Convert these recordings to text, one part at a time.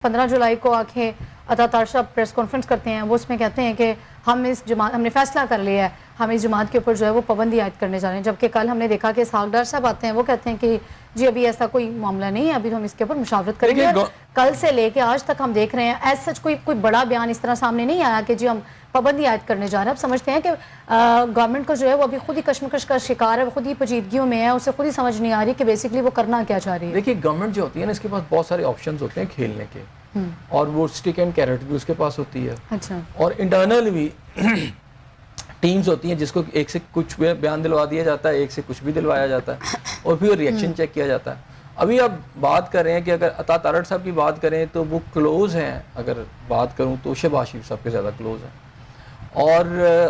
15 जुलाई को आके अता तार साहब प्रेस कॉन्फ्रेंस करते हैं, वो उसमें कहते हैं कि हमने फैसला कर लिया है, हम इस जमात के ऊपर जो है वो पाबंदी आयद करने जा रहे हैं। जबकि कल हमने देखा कि इसहाक डार साहब आते हैं, वो कहते हैं कि जी अभी ऐसा कोई मामला नहीं है, अभी हम इसके ऊपर मुशावरत करेंगे। कल से लेके आज तक हम देख रहे हैं एज सच कोई बड़ा बयान इस तरह सामने नहीं आया कि जी हम पाबंदी आयद करने जा रहे हैं। अब समझते हैं कि गवर्नमेंट को जो है वो अभी खुद ही कश्मकश का शिकार है, वो खुद ही पेचीदगियों में है, उसे खुद ही समझ नहीं आ रही कि बेसिकली वो करना क्या चाह रही है। देखिए गवर्नमेंट जो होती है ना, इसके पास बहुत सारे ऑप्शंस होते हैं खेलने के, और वो स्टिक एंड कैरेट भी उसके पास होती है। अच्छा। और इंटरनल भी टीम्स होती हैं जिसको एक से कुछ बयान दिलवा दिया जाता है, एक से कुछ भी दिलवाया जाता है, और फिर रिएक्शन चेक किया जाता है। अभी आप बात कर रहे हैं कि अगर अता तारड़ साहब की बात करें तो वो क्लोज हैं, अगर बात करूं तो शहबाज शरीफ साहब के ज़्यादा क्लोज हैं। और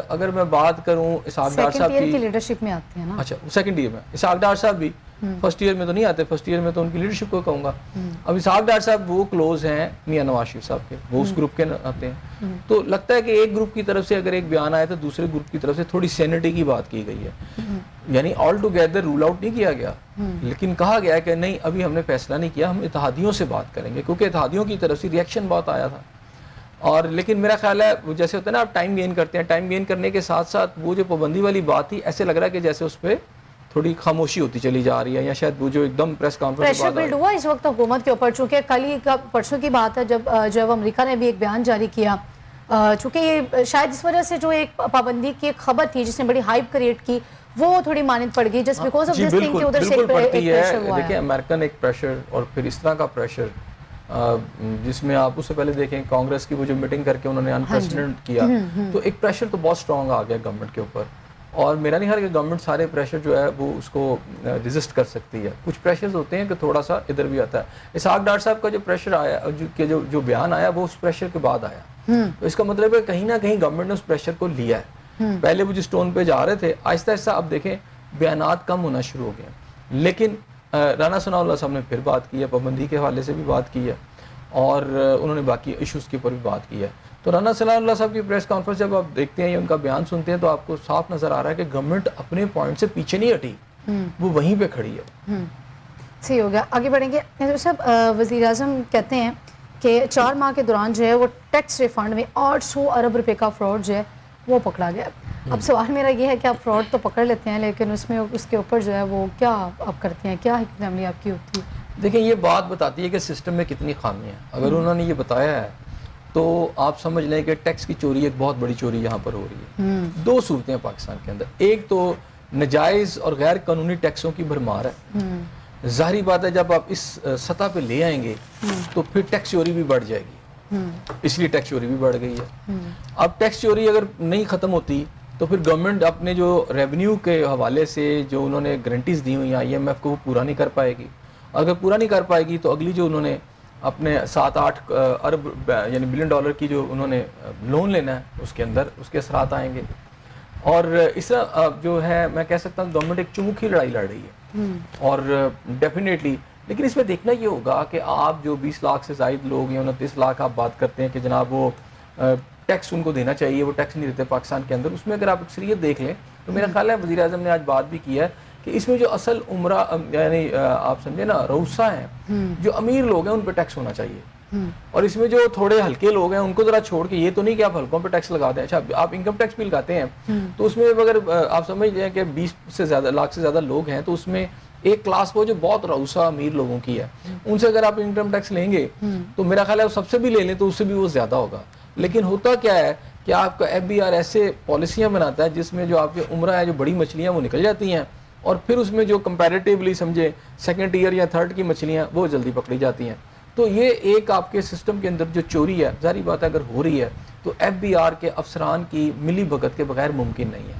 अगर मैं बात करूं इसहाक डार साहब की लीडरशिप में आते हैं ना। अच्छा, सेकंड ईयर में इसहाक डार साहब भी फर्स्ट ईयर में तो नहीं आते, फर्स्ट ईयर में तो उनकी लीडरशिप को कहूँगा। अब इसहाक डार साहब वो क्लोज हैं मियां नवाज शरीफ साहब के, वो उस ग्रुप के आते हैं। तो लगता है कि एक ग्रुप की तरफ से अगर एक बयान आया तो दूसरे ग्रुप की तरफ से थोड़ी सैनिटी की बात की गई है, यानी ऑल टुगेदर रूल आउट नहीं किया गया, लेकिन कहा गया है कि नहीं अभी हमने फैसला नहीं किया, हम इत्तेहादियों से बात करेंगे, क्योंकि इत्तेहादियों की तरफ से रिएक्शन बहुत आया था। और लेकिन मेरा ख्याल है जैसे होता है ना, आप टाइम गेन करते हैं, टाइम गेन करने के साथ साथ वो जो पाबंदी वाली बात थी, ऐसे लग रहा है कि जैसे उस पर थोड़ी खामोशी होती चली जा रही है, या शायद वो जो एकदम प्रेस कॉन्फ्रेंस प्रेशर बिल्ड हुआ इस वक्त हुकूमत के ऊपर। चूंकि कल ही का परसों की बात है जब अमेरिका ने भी एक बयान जारी किया, चूंकि ये शायद इस वजह से जो एक पाबंदी की एक खबर थी जिसने बड़ी हाइप क्रिएट की, वो थोड़ी मानद पड़ गई just because of this thing कि उधर से एक प्रेशर हुआ है। देखिए अमेरिकन एक प्रेशर और फिर इस तरह का प्रेशर, जिसमें आप उससे पहले देखें कांग्रेस की वो जो मीटिंग करके उन्होंने अनप्रेसिडेंट किया, तो एक प्रेशर तो बहुत स्ट्रांग आ गया गवर्नमेंट के ऊपर। और मेरा नहीं ख्याल कि गवर्नमेंट सारे प्रेशर जो है वो उसको रेजिस्ट कर सकती है। कुछ प्रेशर्स होते हैं कि थोड़ा सा इधर भी आता है। इसहाक डार साहब का जो प्रेशर आया, जो बयान आया, वो उस प्रेशर के बाद आया, तो इसका मतलब है कहीं ना कहीं गवर्नमेंट ने उस प्रेशर को लिया है। पहले वो जिस टोन पे जा रहे थे, आहिस्ता आहिस्ता अब देखें बयानात कम होना शुरू हो गए। लेकिन राना सनाउल्लाह साहब ने फिर बात की है, पाबंदी के हवाले से भी बात की है, और उन्होंने बाकी इश्यूज़ के ऊपर भी बात की है। तो राना सनाउल्लाह साहब की प्रेस कॉन्फ्रेंस जब आप देखते हैं या उनका बयान सुनते हैं, तो आपको साफ नज़र आ रहा है कि गवर्नमेंट अपने पॉइंट से पीछे नहीं हटी, वो वहीं पे खड़ी है। सही हो गया, आगे बढ़ेंगे। साहब वज़ीर आज़म कहते हैं कि 4 माह के दौरान जो है वो टैक्स रिफंड में 800 अरब रुपए का फ्रॉड जो है वो पकड़ा गया। अब सवाल मेरा ये है कि आप फ्रॉड तो पकड़ लेते हैं, लेकिन उसमें उसके ऊपर जो है वो क्या आप करते हैं, क्या हिकमत अमली आपकी होती है? देखिए ये बात बताती है कि सिस्टम में कितनी खामी है। अगर उन्होंने ये बताया है तो आप समझ लें कि टैक्स की चोरी एक बहुत बड़ी चोरी यहाँ पर हो रही है। 2 सूरतें हैं पाकिस्तान के अंदर, एक तो नाजायज़ और गैर कानूनी टैक्सों की भरमार है। ज़ाहिर बात है जब आप इस सतह पे ले आएंगे तो फिर टैक्स चोरी भी बढ़ जाएगी, इसलिए टैक्स चोरी भी बढ़ गई है। अब टैक्स चोरी अगर नहीं ख़त्म होती तो फिर गवर्नमेंट अपने जो रेवेन्यू के हवाले से जो उन्होंने गारंटीज़ दी हुई हैं IMF को, वो पूरा नहीं कर पाएगी। अगर पूरा नहीं कर पाएगी तो अगली जो उन्होंने अपने 7-8 अरब यानी $1 बिलियन की जो उन्होंने लोन लेना है, उसके अंदर उसके असरात आएंगे। और इस जो है मैं कह सकता हूँ गवर्नमेंट एक चुमुखी लड़ाई लड़ रही है, और डेफिनेटली। लेकिन इसमें देखना ये होगा कि आप जो 20 लाख से ज़ायद लोग या 29 लाख आप बात करते हैं कि जनाब वो टैक्स उनको देना चाहिए, वो टैक्स नहीं देते पाकिस्तान के अंदर, उसमें अगर आप अक्सरियत देख लें तो मेरा ख्याल है वज़ीर आज़म ने आज बात भी की है कि इसमें जो असल उम्रा यानी आप समझे ना रऊसा हैं, जो अमीर लोग हैं उन पर टैक्स होना चाहिए, और इसमें जो थोड़े हल्के लोग हैं उनको जरा छोड़ के, ये तो नहीं कि आप हल्कों पे टैक्स लगा दें। अच्छा आप इनकम टैक्स भी लगाते हैं तो उसमें अगर आप समझ लें कि 20 लाख से ज़्यादा लोग हैं, तो उसमें एक क्लास वो जो बहुत रऊसा अमीर लोगों की है, उनसे अगर आप इनकम टैक्स लेंगे तो मेरा ख्याल है सबसे भी ले लें तो उससे भी वो ज़्यादा होगा। लेकिन होता क्या है कि आपका FBR ऐसे पॉलिसियाँ बनाता है जिसमें जो आपके उम्रा है, जो बड़ी मछलियाँ वो निकल जाती हैं, और फिर उसमें जो कंपैरेटिवली समझे सेकंड ईयर या थर्ड की मछलियाँ वो जल्दी पकड़ी जाती हैं। तो ये एक आपके सिस्टम के अंदर जो चोरी है, ज़ाहिर बात है अगर हो रही है तो FBR के अफसरान की मिली भगत के बगैर मुमकिन नहीं है।